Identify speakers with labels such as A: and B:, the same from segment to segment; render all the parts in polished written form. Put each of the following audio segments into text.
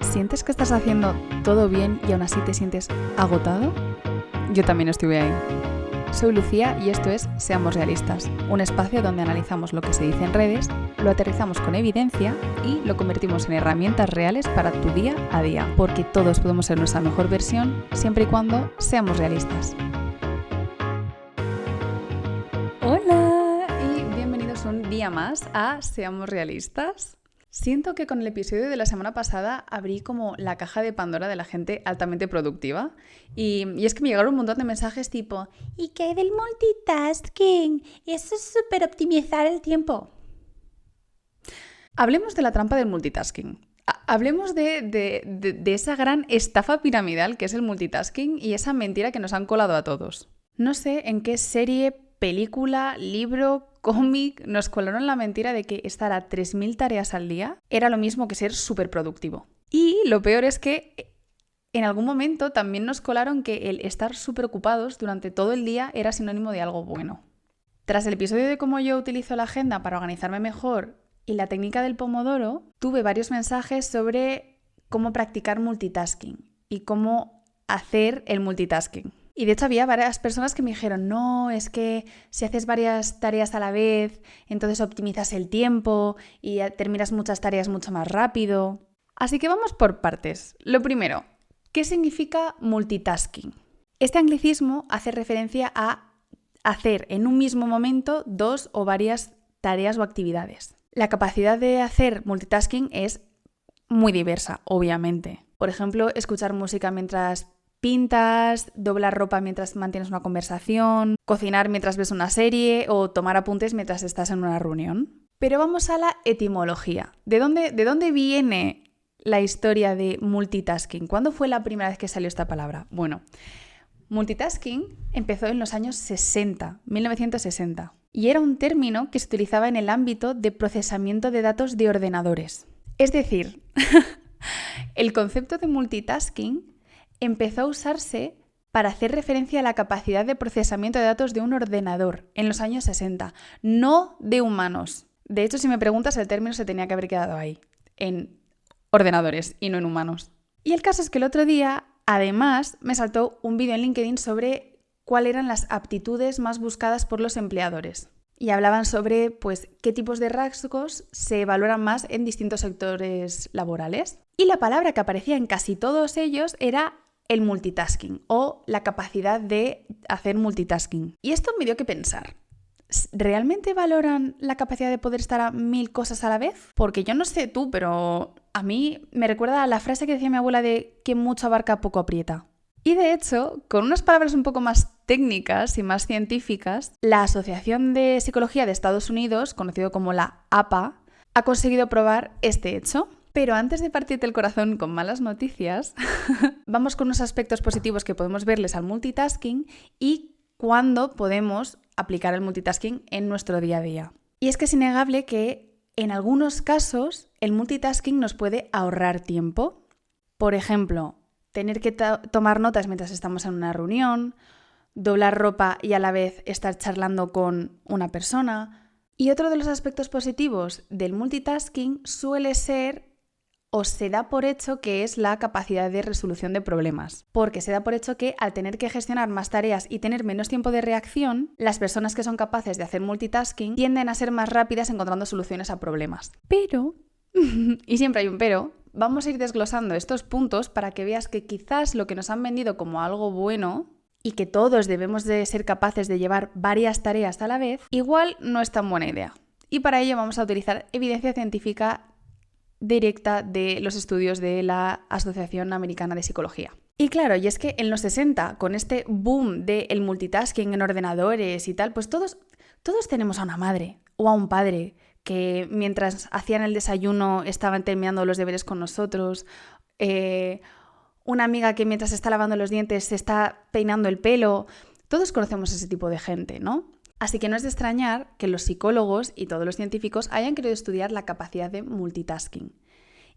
A: ¿Sientes que estás haciendo todo bien y aún así te sientes agotado? Yo también estuve ahí. Soy Lucía y esto es Seamos Realistas, un espacio donde analizamos lo que se dice en redes, lo aterrizamos con evidencia y lo convertimos en herramientas reales para tu día a día, porque todos podemos ser nuestra mejor versión siempre y cuando seamos realistas. Hola y bienvenidos un día más a Seamos Realistas. Siento que con el episodio de la semana pasada abrí como la caja de Pandora de la gente altamente productiva y es que me llegaron un montón de mensajes tipo ¿y qué hay del multitasking? Eso es súper optimizar el tiempo. Hablemos de la trampa del multitasking. Hablemos de esa gran estafa piramidal que es el multitasking y esa mentira que nos han colado a todos. No sé en qué serie, película, libro, cómic nos colaron la mentira de que estar a 3.000 tareas al día era lo mismo que ser súper productivo. Y lo peor es que en algún momento también nos colaron que el estar súper ocupados durante todo el día era sinónimo de algo bueno. Tras el episodio de cómo yo utilizo la agenda para organizarme mejor y la técnica del pomodoro, tuve varios mensajes sobre cómo practicar multitasking y cómo hacer el multitasking. Y de hecho había varias personas que me dijeron, no, es que si haces varias tareas a la vez, entonces optimizas el tiempo y terminas muchas tareas mucho más rápido. Así que vamos por partes. Lo primero, ¿qué significa multitasking? Este anglicismo hace referencia a hacer en un mismo momento dos o varias tareas o actividades. La capacidad de hacer multitasking es muy diversa, obviamente. Por ejemplo, escuchar música mientras pintas, doblar ropa mientras mantienes una conversación, cocinar mientras ves una serie o tomar apuntes mientras estás en una reunión. Pero vamos a la etimología. ¿De dónde viene la historia de multitasking? ¿Cuándo fue la primera vez que salió esta palabra? Bueno, multitasking empezó en los años 60, 1960, y era un término que se utilizaba en el ámbito de procesamiento de datos de ordenadores. Es decir, el concepto de multitasking empezó a usarse para hacer referencia a la capacidad de procesamiento de datos de un ordenador en los años 60, no de humanos. De hecho, si me preguntas, el término se tenía que haber quedado ahí, en ordenadores y no en humanos. Y el caso es que el otro día, además, me saltó un vídeo en LinkedIn sobre cuáles eran las aptitudes más buscadas por los empleadores. Y hablaban sobre qué tipos de rasgos se valoran más en distintos sectores laborales. Y la palabra que aparecía en casi todos ellos era el multitasking o la capacidad de hacer multitasking. Y esto me dio que pensar. ¿Realmente valoran la capacidad de poder estar a 1000 cosas a la vez? Porque yo no sé tú, pero a mí me recuerda a la frase que decía mi abuela de que mucho abarca, poco aprieta. Y de hecho, con unas palabras un poco más técnicas y más científicas, la Asociación de Psicología de Estados Unidos, conocido como la APA, ha conseguido probar este hecho. Pero antes de partirte el corazón con malas noticias, vamos con unos aspectos positivos que podemos verles al multitasking y cuándo podemos aplicar el multitasking en nuestro día a día. Y es que es innegable que en algunos casos el multitasking nos puede ahorrar tiempo. Por ejemplo, tener que tomar notas mientras estamos en una reunión, doblar ropa y a la vez estar charlando con una persona. Y otro de los aspectos positivos del multitasking suele ser o se da por hecho que es la capacidad de resolución de problemas, porque se da por hecho que al tener que gestionar más tareas y tener menos tiempo de reacción, las personas que son capaces de hacer multitasking tienden a ser más rápidas encontrando soluciones a problemas. Pero, y siempre hay un pero, vamos a ir desglosando estos puntos para que veas que quizás lo que nos han vendido como algo bueno y que todos debemos de ser capaces de llevar varias tareas a la vez, igual no es tan buena idea. Y para ello vamos a utilizar evidencia científica directa de los estudios de la Asociación Americana de Psicología. Y claro, y es que en los 60, con este boom del multitasking en ordenadores y tal, pues todos tenemos a una madre o a un padre que mientras hacían el desayuno estaban terminando los deberes con nosotros, una amiga que mientras está lavando los dientes se está peinando el pelo. Todos conocemos ese tipo de gente, ¿no? Así que no es de extrañar que los psicólogos y todos los científicos hayan querido estudiar la capacidad de multitasking.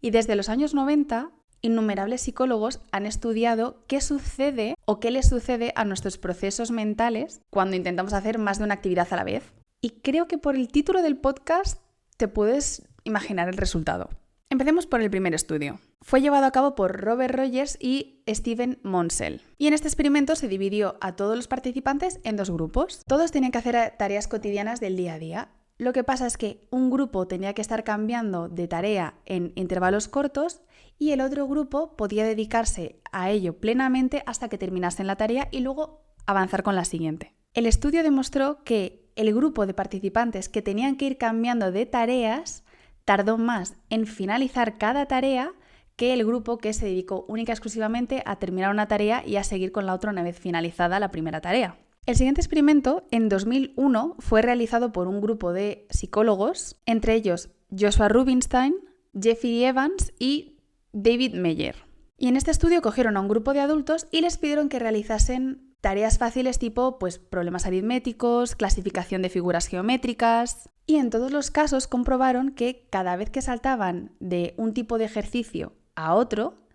A: Y desde los años 90, innumerables psicólogos han estudiado qué sucede o qué les sucede a nuestros procesos mentales cuando intentamos hacer más de una actividad a la vez. Y creo que por el título del podcast te puedes imaginar el resultado. Empecemos por el primer estudio. Fue llevado a cabo por Robert Rogers y Steven Monsell. Y en este experimento se dividió a todos los participantes en 2 grupos. Todos tenían que hacer tareas cotidianas del día a día. Lo que pasa es que un grupo tenía que estar cambiando de tarea en intervalos cortos y el otro grupo podía dedicarse a ello plenamente hasta que terminasen la tarea y luego avanzar con la siguiente. El estudio demostró que el grupo de participantes que tenían que ir cambiando de tareas tardó más en finalizar cada tarea que el grupo que se dedicó única y exclusivamente a terminar una tarea y a seguir con la otra una vez finalizada la primera tarea. El siguiente experimento, en 2001, fue realizado por un grupo de psicólogos, entre ellos Joshua Rubinstein, Jeffrey Evans y David Meyer. Y en este estudio cogieron a un grupo de adultos y les pidieron que realizasen tareas fáciles tipo problemas aritméticos, clasificación de figuras geométricas. Y en todos los casos comprobaron que cada vez que saltaban de un tipo de ejercicio a otro,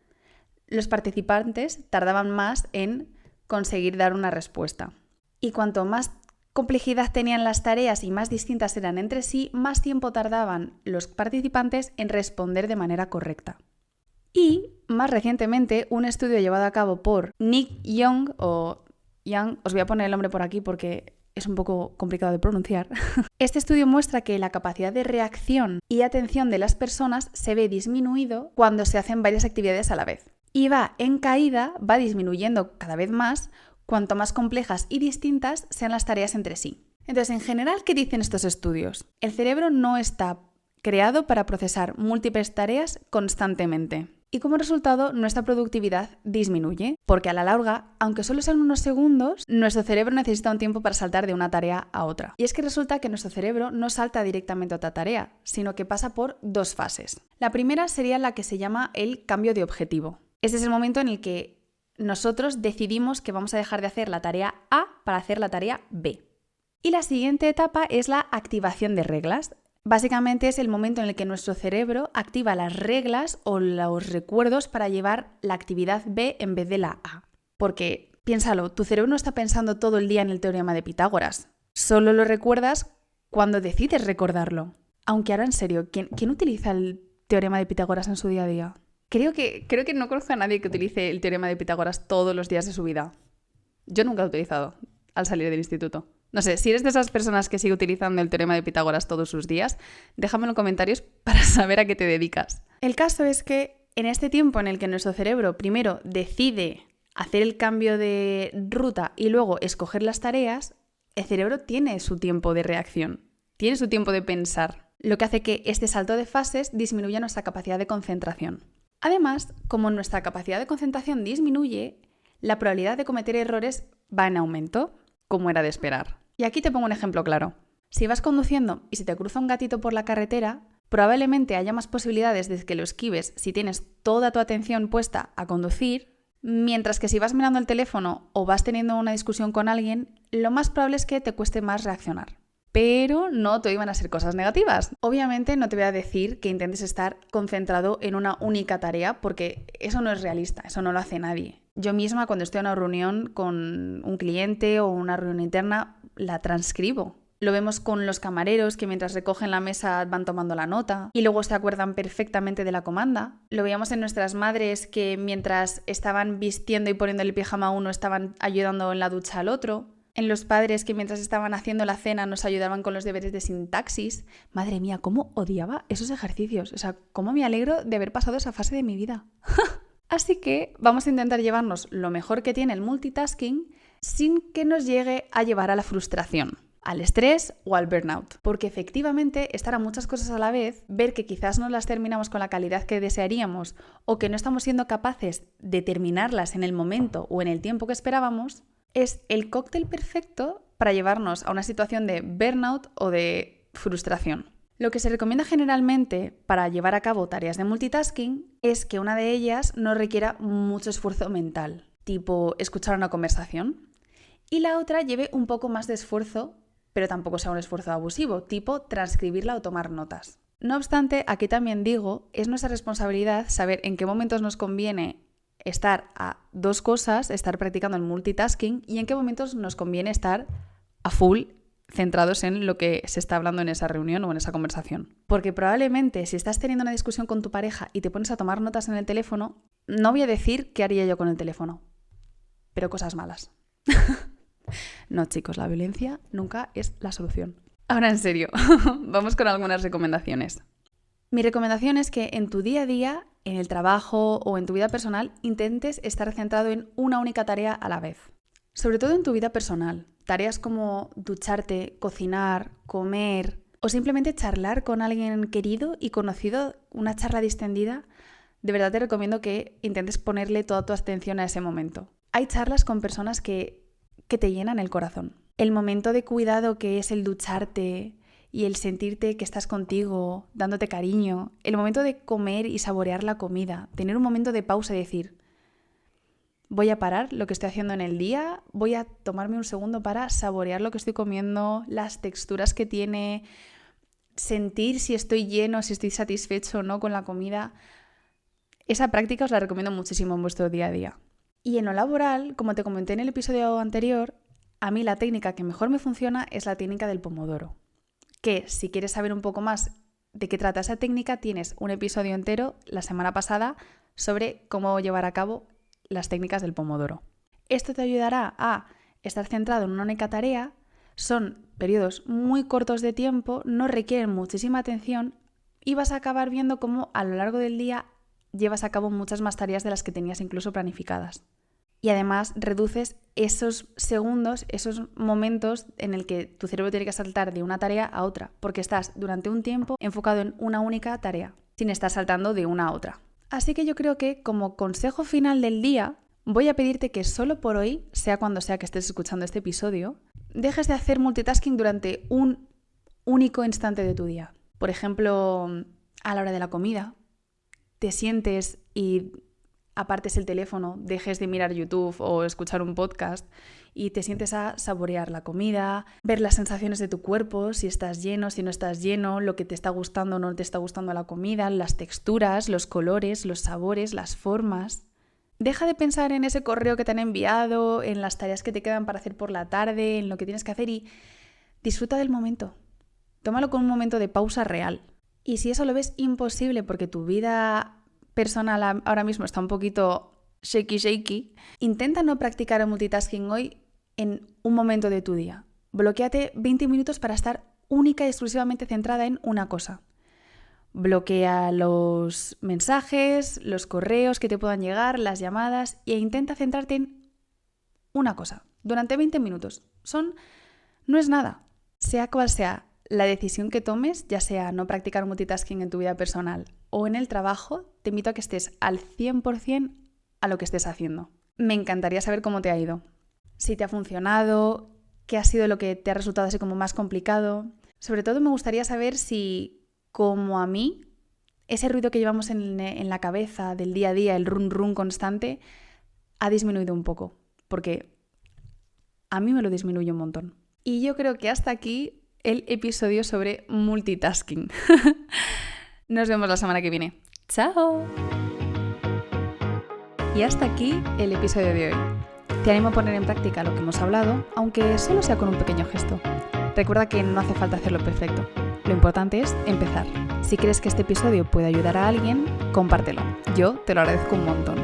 A: los participantes tardaban más en conseguir dar una respuesta. Y cuanto más complejidad tenían las tareas y más distintas eran entre sí, más tiempo tardaban los participantes en responder de manera correcta. Y, más recientemente, un estudio llevado a cabo por Nick Young, os voy a poner el nombre por aquí porque es un poco complicado de pronunciar. Este estudio muestra que la capacidad de reacción y atención de las personas se ve disminuido cuando se hacen varias actividades a la vez. Y va en caída, va disminuyendo cada vez más cuanto más complejas y distintas sean las tareas entre sí. Entonces, en general, ¿qué dicen estos estudios? El cerebro no está creado para procesar múltiples tareas constantemente. Y como resultado, nuestra productividad disminuye, porque a la larga, aunque solo sean unos segundos, nuestro cerebro necesita un tiempo para saltar de una tarea a otra. Y es que resulta que nuestro cerebro no salta directamente a otra tarea, sino que pasa por 2 fases. La primera sería la que se llama el cambio de objetivo. Este es el momento en el que nosotros decidimos que vamos a dejar de hacer la tarea A para hacer la tarea B. Y la siguiente etapa es la activación de reglas. Básicamente es el momento en el que nuestro cerebro activa las reglas o los recuerdos para llevar la actividad B en vez de la A. Porque, piénsalo, tu cerebro no está pensando todo el día en el teorema de Pitágoras. Solo lo recuerdas cuando decides recordarlo. Aunque ahora en serio, ¿quién utiliza el teorema de Pitágoras en su día a día? Creo que no conozco a nadie que utilice el teorema de Pitágoras todos los días de su vida. Yo nunca lo he utilizado al salir del instituto. No sé, si eres de esas personas que sigue utilizando el teorema de Pitágoras todos sus días, déjame en los comentarios para saber a qué te dedicas. El caso es que en este tiempo en el que nuestro cerebro primero decide hacer el cambio de ruta y luego escoger las tareas, el cerebro tiene su tiempo de reacción, tiene su tiempo de pensar, lo que hace que este salto de fases disminuya nuestra capacidad de concentración. Además, como nuestra capacidad de concentración disminuye, la probabilidad de cometer errores va en aumento, como era de esperar. Y aquí te pongo un ejemplo claro. Si vas conduciendo y se te cruza un gatito por la carretera, probablemente haya más posibilidades de que lo esquives si tienes toda tu atención puesta a conducir, mientras que si vas mirando el teléfono o vas teniendo una discusión con alguien, lo más probable es que te cueste más reaccionar. Pero no te iban a ser cosas negativas. Obviamente no te voy a decir que intentes estar concentrado en una única tarea porque eso no es realista, eso no lo hace nadie. Yo misma cuando estoy en una reunión con un cliente o una reunión interna la transcribo. Lo vemos con los camareros que mientras recogen la mesa van tomando la nota y luego se acuerdan perfectamente de la comanda. Lo veíamos en nuestras madres que mientras estaban vistiendo y poniendo el pijama a uno estaban ayudando en la ducha al otro. En los padres que mientras estaban haciendo la cena nos ayudaban con los deberes de sintaxis. Madre mía, cómo odiaba esos ejercicios. O sea, cómo me alegro de haber pasado esa fase de mi vida. Así que vamos a intentar llevarnos lo mejor que tiene el multitasking sin que nos llegue a llevar a la frustración, al estrés o al burnout. Porque efectivamente estar a muchas cosas a la vez, ver que quizás no las terminamos con la calidad que desearíamos o que no estamos siendo capaces de terminarlas en el momento o en el tiempo que esperábamos, es el cóctel perfecto para llevarnos a una situación de burnout o de frustración. Lo que se recomienda generalmente para llevar a cabo tareas de multitasking es que una de ellas no requiera mucho esfuerzo mental, tipo escuchar una conversación, y la otra lleve un poco más de esfuerzo, pero tampoco sea un esfuerzo abusivo, tipo transcribirla o tomar notas. No obstante, aquí también digo, es nuestra responsabilidad saber en qué momentos nos conviene estar a 2 cosas, estar practicando el multitasking, y en qué momentos nos conviene estar a full centrados en lo que se está hablando en esa reunión o en esa conversación. Porque probablemente si estás teniendo una discusión con tu pareja y te pones a tomar notas en el teléfono, no voy a decir qué haría yo con el teléfono, pero cosas malas. No, chicos, la violencia nunca es la solución. Ahora en serio, vamos con algunas recomendaciones. Mi recomendación es que en tu día a día, en el trabajo o en tu vida personal, intentes estar centrado en una única tarea a la vez. Sobre todo en tu vida personal. Tareas como ducharte, cocinar, comer o simplemente charlar con alguien querido y conocido, una charla distendida. De verdad te recomiendo que intentes ponerle toda tu atención a ese momento. Hay charlas con personas que te llenan el corazón. El momento de cuidado que es el ducharte y el sentirte que estás contigo, dándote cariño. El momento de comer y saborear la comida. Tener un momento de pausa y decir, voy a parar lo que estoy haciendo en el día, voy a tomarme un segundo para saborear lo que estoy comiendo, las texturas que tiene, sentir si estoy lleno, si estoy satisfecho o no con la comida. Esa práctica os la recomiendo muchísimo en vuestro día a día. Y en lo laboral, como te comenté en el episodio anterior, a mí la técnica que mejor me funciona es la técnica del pomodoro. Que si quieres saber un poco más de qué trata esa técnica, tienes un episodio entero la semana pasada sobre cómo llevar a cabo las técnicas del pomodoro. Esto te ayudará a estar centrado en una única tarea, son periodos muy cortos de tiempo, no requieren muchísima atención y vas a acabar viendo cómo a lo largo del día llevas a cabo muchas más tareas de las que tenías incluso planificadas. Y además reduces esos segundos, esos momentos en el que tu cerebro tiene que saltar de una tarea a otra, porque estás durante un tiempo enfocado en una única tarea, sin estar saltando de una a otra. Así que yo creo que como consejo final del día, voy a pedirte que solo por hoy, sea cuando sea que estés escuchando este episodio, dejes de hacer multitasking durante un único instante de tu día. Por ejemplo, a la hora de la comida, te sientes y apartes el teléfono, dejes de mirar YouTube o escuchar un podcast y te sientes a saborear la comida, ver las sensaciones de tu cuerpo, si estás lleno, si no estás lleno, lo que te está gustando o no te está gustando la comida, las texturas, los colores, los sabores, las formas. Deja de pensar en ese correo que te han enviado, en las tareas que te quedan para hacer por la tarde, en lo que tienes que hacer y disfruta del momento. Tómalo con un momento de pausa real. Y si eso lo ves imposible porque tu vida personal ahora mismo está un poquito shaky, intenta no practicar el multitasking hoy en un momento de tu día. Bloquéate 20 minutos para estar única y exclusivamente centrada en una cosa. Bloquea los mensajes, los correos que te puedan llegar, las llamadas e intenta centrarte en una cosa durante 20 minutos. No es nada. Sea cual sea la decisión que tomes, ya sea no practicar multitasking en tu vida personal o en el trabajo, te invito a que estés al 100% a lo que estés haciendo. Me encantaría saber cómo te ha ido. Si te ha funcionado, qué ha sido lo que te ha resultado así como más complicado. Sobre todo me gustaría saber si, como a mí, ese ruido que llevamos en la cabeza del día a día, el run run constante, ha disminuido un poco. Porque a mí me lo disminuye un montón. Y yo creo que hasta aquí el episodio sobre multitasking. Nos vemos la semana que viene. ¡Chao! Y hasta aquí el episodio de hoy. Te animo a poner en práctica lo que hemos hablado, aunque solo sea con un pequeño gesto. Recuerda que no hace falta hacerlo perfecto. Lo importante es empezar. Si crees que este episodio puede ayudar a alguien, compártelo. Yo te lo agradezco un montón.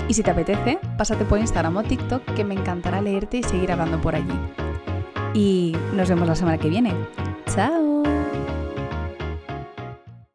A: Y si te apetece, pásate por Instagram o TikTok, que me encantará leerte y seguir hablando por allí. Y nos vemos la semana que viene. ¡Chao!